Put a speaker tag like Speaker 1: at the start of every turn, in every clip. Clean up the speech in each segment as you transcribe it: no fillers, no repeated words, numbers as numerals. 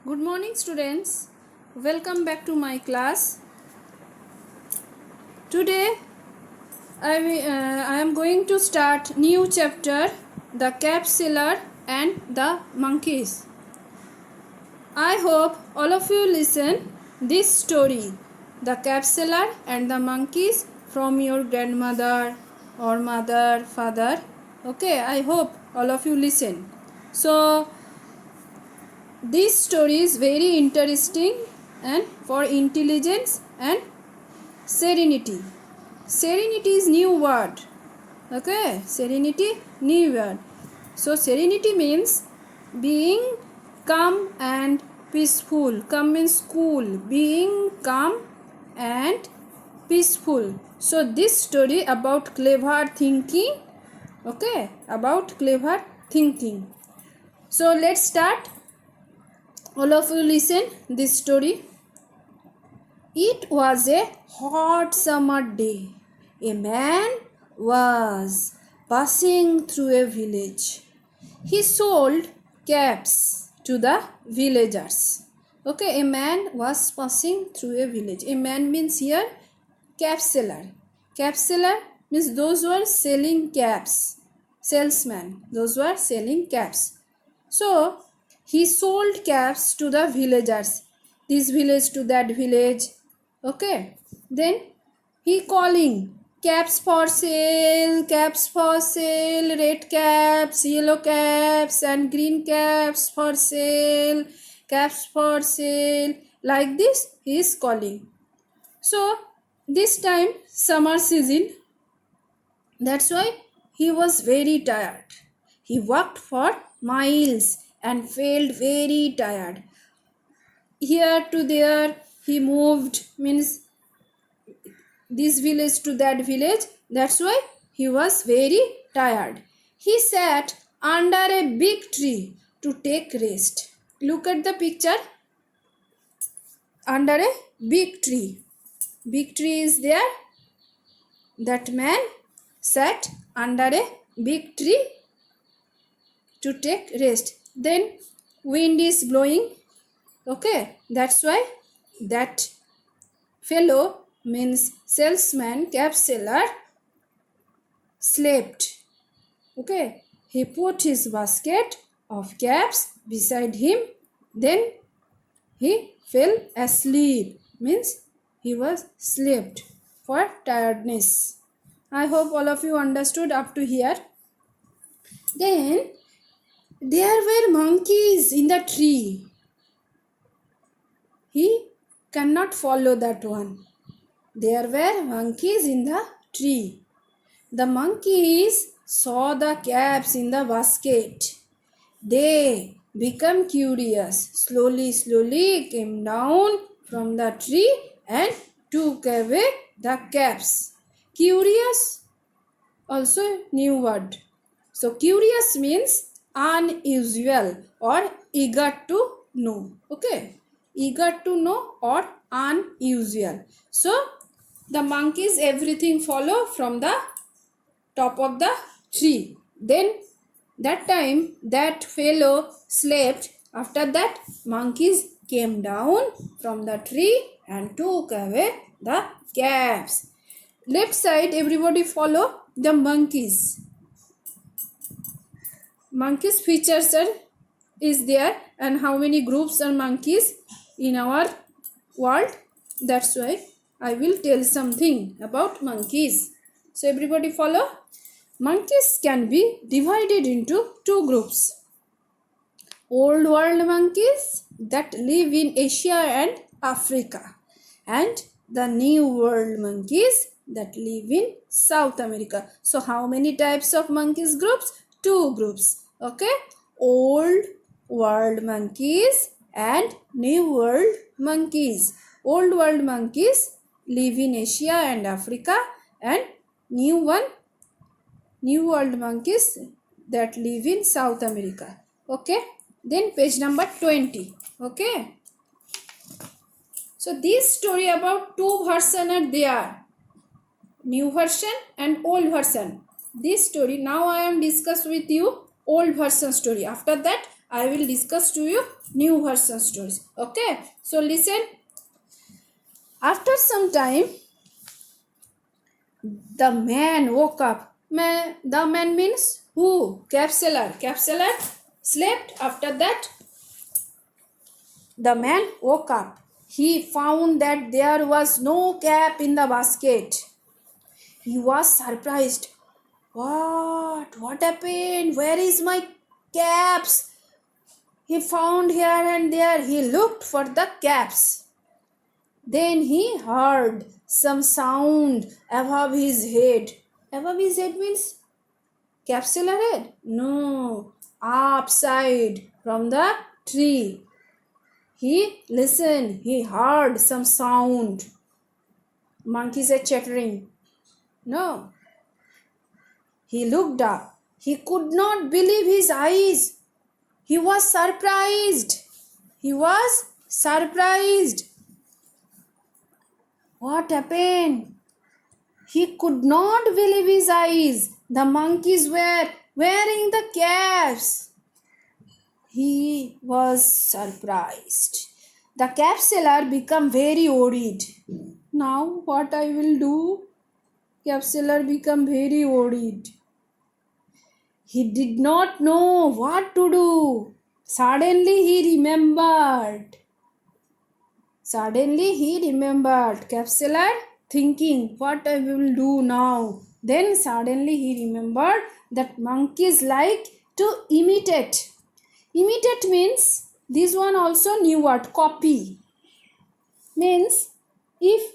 Speaker 1: Good morning, students. Welcome back to my class. Today, I am going to start new chapter, the Cap Seller and the Monkeys. I hope all of you listen this story, the Cap Seller and the Monkeys, from your grandmother or mother, father. Okay, I hope all of you listen. So, this story is very interesting and for intelligence and serenity. Serenity is new word. Okay, serenity new word. So serenity means being calm and peaceful. Calm means cool. Being calm and peaceful. So this story about clever thinking. Okay, about clever thinking. So let's start. All of you listen this story. It was a hot summer day. A man was passing through a village. He sold caps to the villagers. Okay, a man was passing through a village. A man means here cap seller. Cap seller means those who are selling caps. Salesman, those who are selling caps. So he sold caps to the villagers. This village to that village. Okay. Then he calling caps for sale, red caps, yellow caps and green caps for sale, caps for sale. Like this he is calling. So this time summer season, that's why he was very tired. He walked for miles and felt very tired. Here to there he moved, means this village to that village. That's why he was very tired. He sat under a big tree to take rest. Look at the picture. Under a big tree. Big tree is there. That man sat under a big tree to take rest. Then wind is blowing. Okay, that's why that fellow, means salesman, cap seller, slept. Okay, he put his basket of caps beside him. Then he fell asleep, means he was slept for tiredness. I hope all of you understood up to here. Then there were monkeys in the tree. He cannot follow that one. There were monkeys in the tree. The monkeys saw the caps in the basket. They became curious. Slowly came down from the tree and took away the caps. Curious, also new word. So curious means unusual or eager to know. Okay, eager to know or unusual. So the monkeys everything follow from the top of the tree. Then that time that fellow slept. After that monkeys came down from the tree and took away the caps. Left side everybody follow the monkeys. Monkeys features is there and how many groups are monkeys in our world. That's why I will tell something about monkeys. So everybody follow. Monkeys can be divided into two groups. Old world monkeys that live in Asia and Africa, and the new world monkeys that live in South America. So how many types of monkeys groups? Two groups. Okay, old world monkeys and new world monkeys. Old world monkeys live in Asia and Africa, and new world monkeys that live in South America. Okay, then page number 20. Okay, so this story about two version are there, new version and old version. This story now I am discuss with you old version story. After that I will discuss to you new version stories. Okay, so listen. After some time, the man woke up. The man means who? Cab seller. Cab seller slept. After that, the man woke up. He found that there was no cap in the basket. He was surprised. What? What happened? Where is my caps? He found here and there. He looked for the caps. Then he heard some sound above his head. Above his head means capsular head? No, upside from the tree. He listened. He heard some sound. Monkeys are chattering. No. He looked up. He could not believe his eyes. He was surprised. He was surprised. What happened? He could not believe his eyes. The monkeys were wearing the caps. He was surprised. The cap seller became very worried. Now what I will do? Cap seller became very worried. He did not know what to do. Suddenly he remembered. Cap seller thinking what I will do now. Then suddenly he remembered that monkeys like to imitate. Imitate means this one also new word, copy. Means if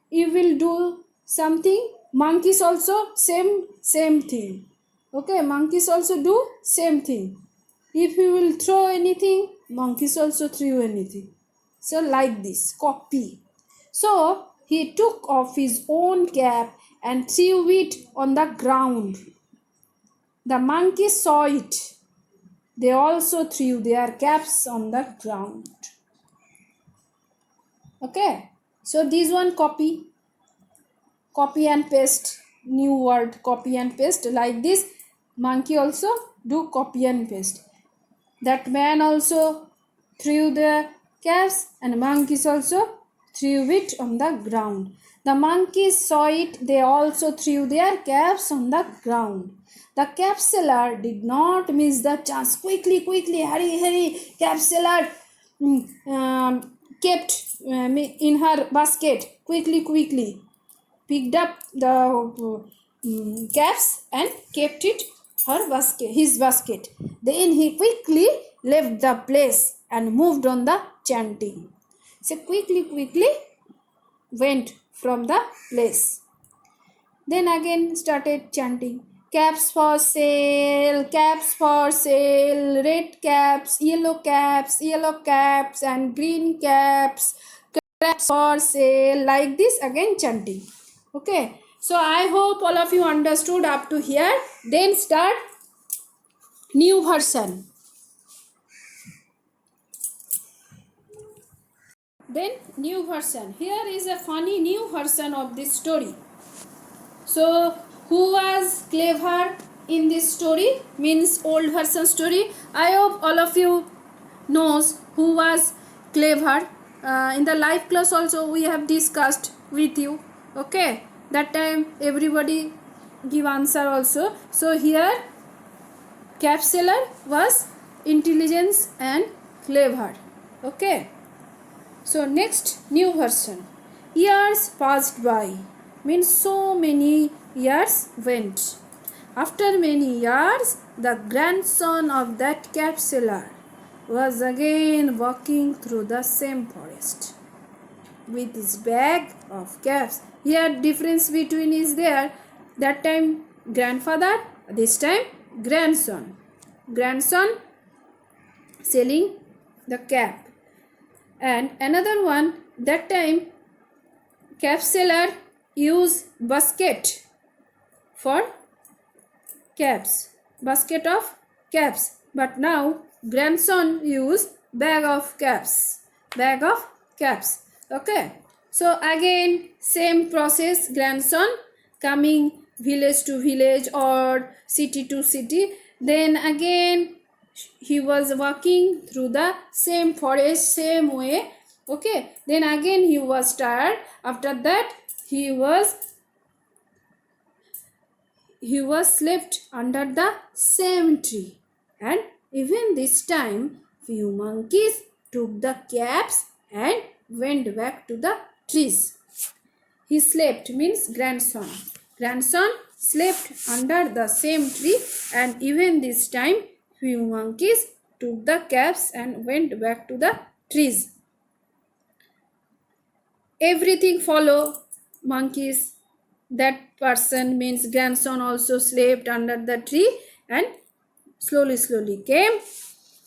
Speaker 1: you will do something, monkeys also same thing. Okay, monkeys also do same thing. If you will throw anything, monkeys also throw anything. So like this, copy. So he took off his own cap and threw it on the ground. The monkeys saw it. They also threw their caps on the ground. Okay, so this one copy and paste, new word, copy and paste. Like this, monkey also do copy and paste. That man also threw the caps and monkeys also threw it on the ground. The monkeys saw it, they also threw their caps on the ground. The cap seller did not miss the chance. Quickly, hurry, cap seller kept in her basket. Quickly, picked up the caps and kept it his basket. Then he quickly left the place and moved on the chanting. So quickly went from the place. Then again started chanting. Caps for sale, red caps, yellow caps and green caps for sale. Like this again chanting. Okay, so I hope all of you understood up to here. Then start new version. Then new version. Here is a funny new version of this story. So who was clever in this story? Means old version story. I hope all of you knows who was clever. In the live class also we have discussed with you. Okay, that time everybody give answer also. So here cap seller was intelligence and clever. Okay, so next new version. Years passed by, means so many years went. After many years, the grandson of that cap seller was again walking through the same forest with his bag of caps. Here difference between is there. That time grandfather, this time grandson. Grandson selling the cap. And another one, that time cap seller use basket for caps. Basket of caps. But now grandson use bag of caps. Okay, so again same process. Grandson coming village to village or city to city. Then again he was walking through the same forest, same way. Okay, then again he was tired. After that he was slept under the same tree. And even this time few monkeys took the caps and went back to the trees. He slept means grandson. Grandson slept under the same tree, and even this time few monkeys took the caps and went back to the trees. Everything follow monkeys. That person means grandson also slept under the tree and slowly came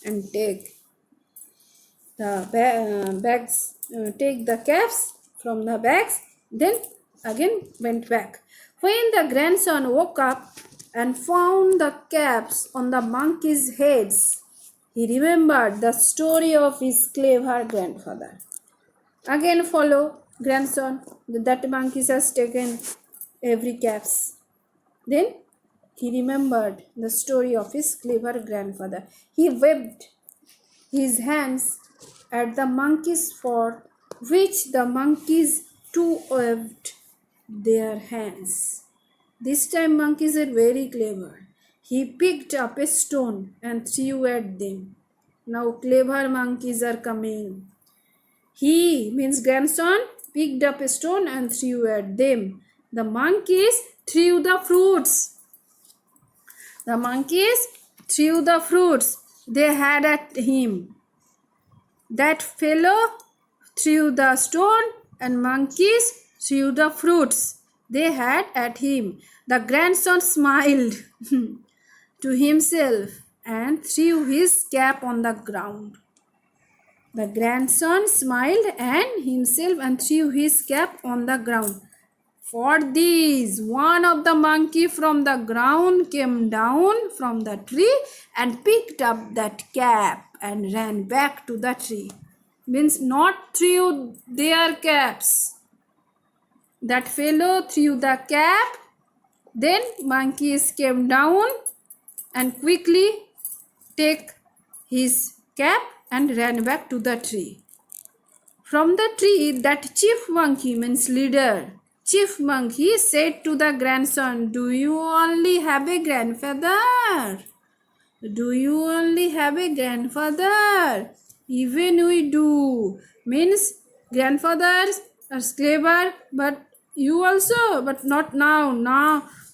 Speaker 1: and take the bags, take the caps from the bags, then again went back. When the grandson woke up and found the caps on the monkeys' heads, he remembered the story of his clever grandfather. Again follow grandson, that monkeys has taken every caps. Then he remembered the story of his clever grandfather. He waved his hands at the monkeys, for which the monkeys too waved their hands. This time monkeys are very clever. He picked up a stone and threw at them. Now clever monkeys are coming. He means grandson picked up a stone and threw at them. The monkeys threw the fruits. The monkeys threw the fruits they had at him. That fellow threw the stone and monkeys threw the fruits they had at him. The grandson smiled to himself and threw his cap on the ground. The grandson smiled and himself and threw his cap on the ground. For this, one of the monkey from the ground came down from the tree and picked up that cap and ran back to the tree. Means not threw their caps. That fellow threw the cap, then monkeys came down and quickly take his cap and ran back to the tree. From the tree, that chief monkey means leader. Chief monkey said to the grandson, "Do you only have a grandfather? Do you only have a grandfather? Even we do." Means grandfathers are clever, but you also, but not now.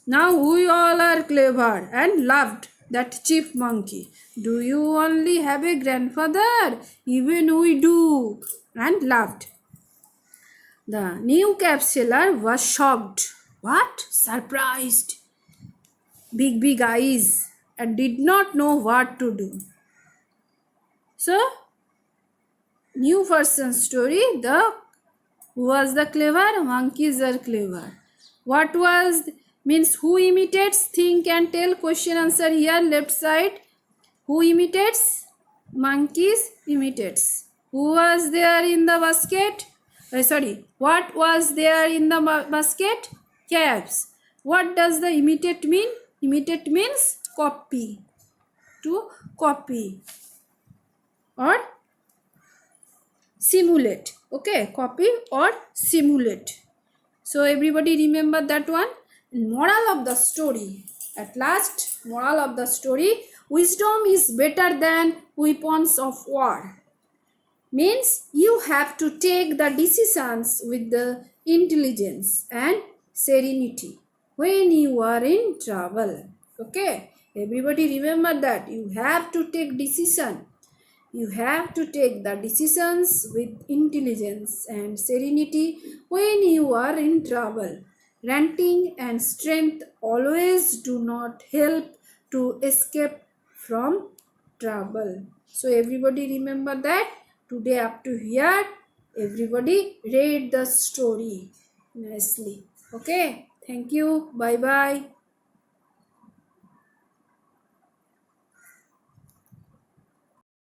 Speaker 1: Now we all are clever, and loved that chief monkey. "Do you only have a grandfather? Even we do," and laughed. The new capsular was shocked. What? Surprised. Big eyes, and did not know what to do. So, new person story, who was the clever? Monkeys are clever. What was, means who imitates? Think and tell. Question answer here, left side. Who imitates? Monkeys imitates. Who was there in the basket? What was there in the basket? Caps. What does the imitate mean? Imitate means copy. To copy or simulate. Okay, copy or simulate. So everybody remember that one. Moral of the story. At last, moral of the story. Wisdom is better than weapons of war. Means you have to take the decisions with the intelligence and serenity when you are in trouble. Okay, everybody remember that you have to take decision. You have to take the decisions with intelligence and serenity when you are in trouble. Ranting and strength always do not help to escape from trouble. So everybody remember that. Today up to here, everybody read the story nicely. Okay, thank you. Bye bye.